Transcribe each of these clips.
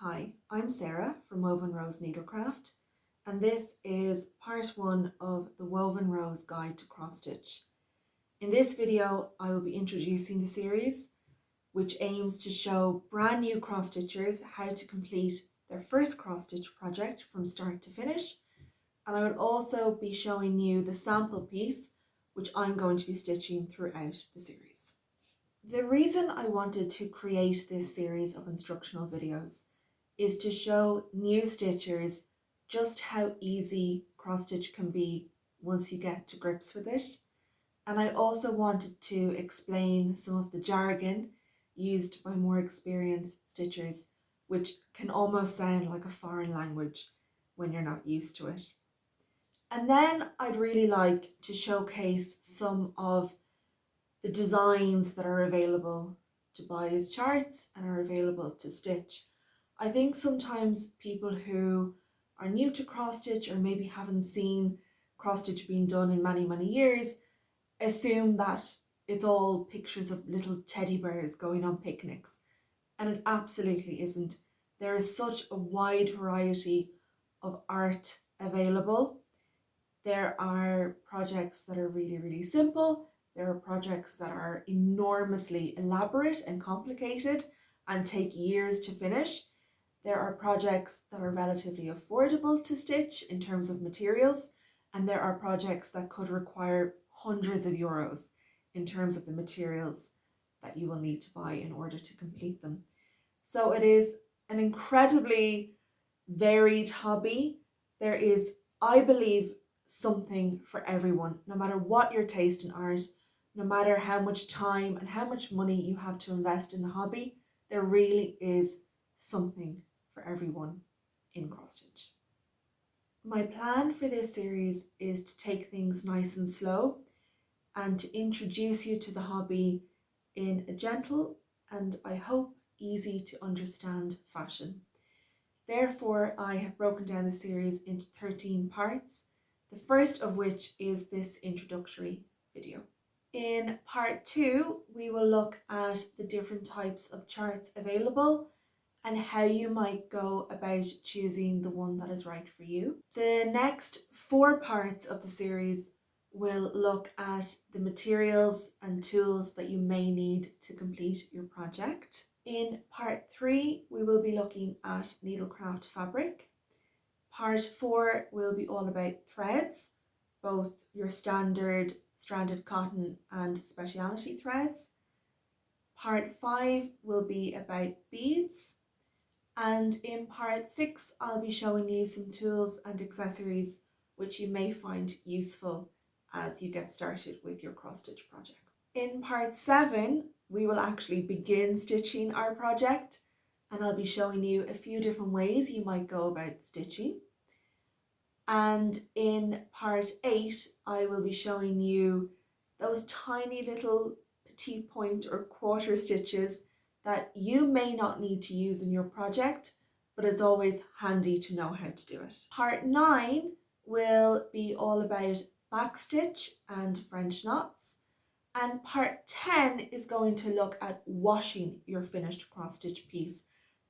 Hi, I'm Sarah from Woven Rose Needlecraft, and this is part 1 of the Woven Rose Guide to Cross Stitch. In this video, I will be introducing the series, which aims to show brand new cross stitchers how to complete their first cross stitch project from start to finish. And I will also be showing you the sample piece, which I'm going to be stitching throughout the series. The reason I wanted to create this series of instructional videos is to show new stitchers just how easy cross stitch can be once you get to grips with it. And I also wanted to explain some of the jargon used by more experienced stitchers, which can almost sound like a foreign language when you're not used to it. And then I'd really like to showcase some of the designs that are available to buy as charts and are available to stitch. I think sometimes people who are new to cross stitch or maybe haven't seen cross stitch being done in many years assume that it's all pictures of little teddy bears going on picnics, and it absolutely isn't. There is such a wide variety of art available. There are projects that are really simple. There are projects that are enormously elaborate and complicated and take years to finish. There are projects that are relatively affordable to stitch in terms of materials, and there are projects that could require hundreds of euros in terms of the materials that you will need to buy in order to complete them. So it is an incredibly varied hobby. There is, I believe, something for everyone, no matter what your taste in art, no matter how much time and how much money you have to invest in the hobby, there really is something for everyone in cross stitch. My plan for this series is to take things nice and slow and to introduce you to the hobby in a gentle and, I hope, easy to understand fashion. Therefore, I have broken down the series into 13 parts, the first of which is this introductory video. In part 2, we will look at the different types of charts available and how you might go about choosing the one that is right for you. The next 4 parts of the series will look at the materials and tools that you may need to complete your project. In part 3, we will be looking at needlecraft fabric. Part 4 will be all about threads, both your standard stranded cotton and specialty threads. Part 5 will be about beads. And in part 6, I'll be showing you some tools and accessories which you may find useful as you get started with your cross stitch project. In part 7, we will actually begin stitching our project, and I'll be showing you a few different ways you might go about stitching. And in part 8, I will be showing you those tiny little petite point or quarter stitches that you may not need to use in your project, but it's always handy to know how to do it. Part 9 will be all about backstitch and French knots, and part 10 is going to look at washing your finished cross stitch piece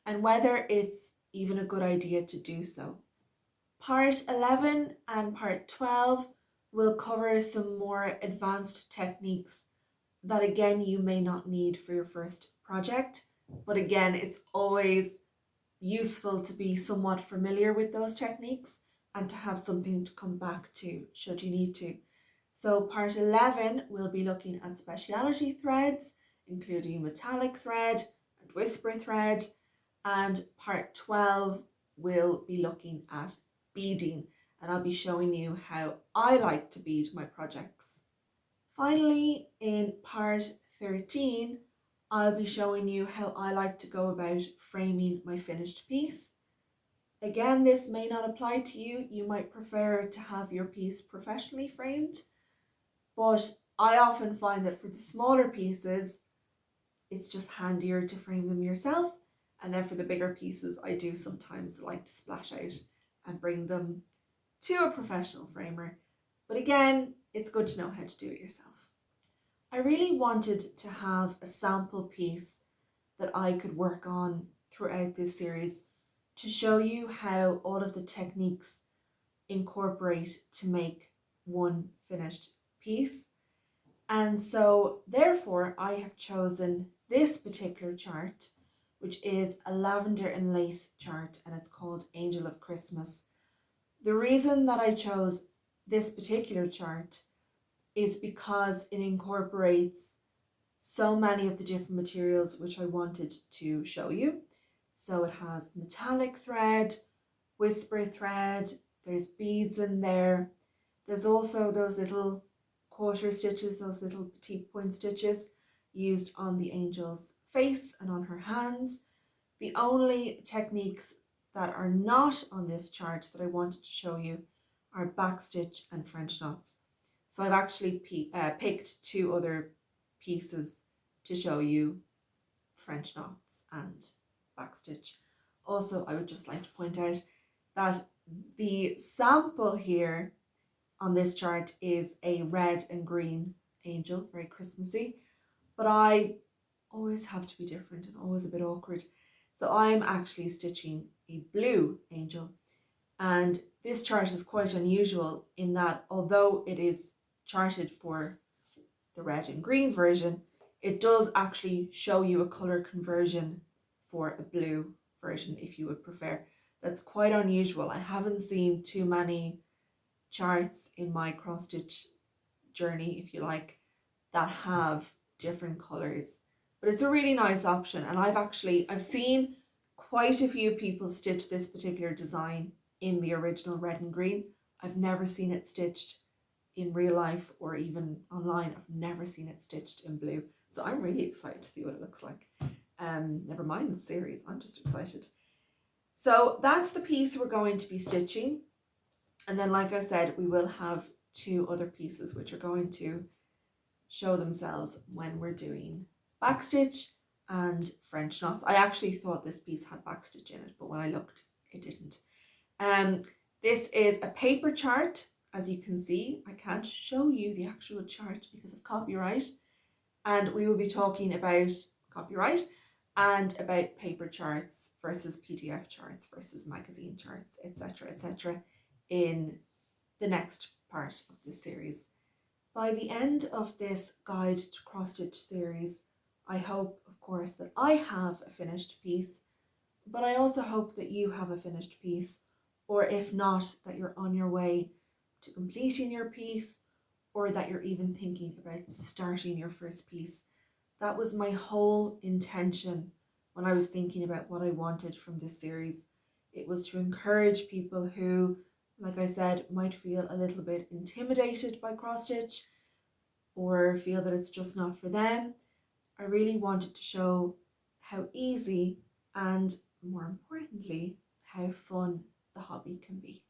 and whether it's even a good idea to do so. Part 11 and part 12 will cover some more advanced techniques that again you may not need for your first project, but again it's always useful to be somewhat familiar with those techniques and to have something to come back to should you need to. So part 11 we'll be looking at speciality threads, including metallic thread and whisper thread, and part 12 we'll be looking at beading, and I'll be showing you how I like to bead my projects. Finally, in part 13, I'll be showing you how I like to go about framing my finished piece. Again, this may not apply to you. You might prefer to have your piece professionally framed, but I often find that for the smaller pieces, it's just handier to frame them yourself. And then for the bigger pieces, I do sometimes like to splash out and bring them to a professional framer. But again, it's good to know how to do it yourself. I really wanted to have a sample piece that I could work on throughout this series to show you how all of the techniques incorporate to make one finished piece. And so therefore I have chosen this particular chart, which is a lavender and lace chart, and it's called Angel of Christmas. The reason that I chose this particular chart is because it incorporates so many of the different materials which I wanted to show you. So it has metallic thread, whisper thread, there's beads in there. There's also those little quarter stitches, those little petite point stitches used on the angel's face and on her hands. The only techniques that are not on this chart that I wanted to show you are backstitch and French knots. So I've actually picked two other pieces to show you French knots and backstitch. Also, I would just like to point out that the sample here on this chart is a red and green angel, very Christmassy, but I always have to be different and always a bit awkward. So I'm actually stitching a blue angel, and this chart is quite unusual in that although it is charted for the red and green version, it does actually show you a color conversion for a blue version if you would prefer. That's quite unusual. I haven't seen too many charts in my cross stitch journey, if you like, that have different colors, but it's a really nice option. And I've seen quite a few people stitch this particular design in the original red and green. I've never seen it stitched in real life or even online. I've never seen it stitched in blue, so I'm really excited to see what it looks like. Never mind the series, I'm just excited. So that's the piece we're going to be stitching, and then like I said, we will have two other pieces which are going to show themselves when we're doing backstitch and French knots. I actually thought this piece had backstitch in it, but when I looked, it didn't. This is a paper chart. As you can see, I can't show you the actual chart because of copyright, and we will be talking about copyright and about paper charts versus PDF charts versus magazine charts, etc., in the next part of this series. By the end of this Guide to Cross Stitch series, I hope, of course, that I have a finished piece, but I also hope that you have a finished piece, or if not, that you're on your way to completing your piece, or that you're even thinking about starting your first piece. That was my whole intention when I was thinking about what I wanted from this series. It was to encourage people who, like I said, might feel a little bit intimidated by cross stitch or feel that it's just not for them. I really wanted to show how easy and, more importantly, how fun the hobby can be.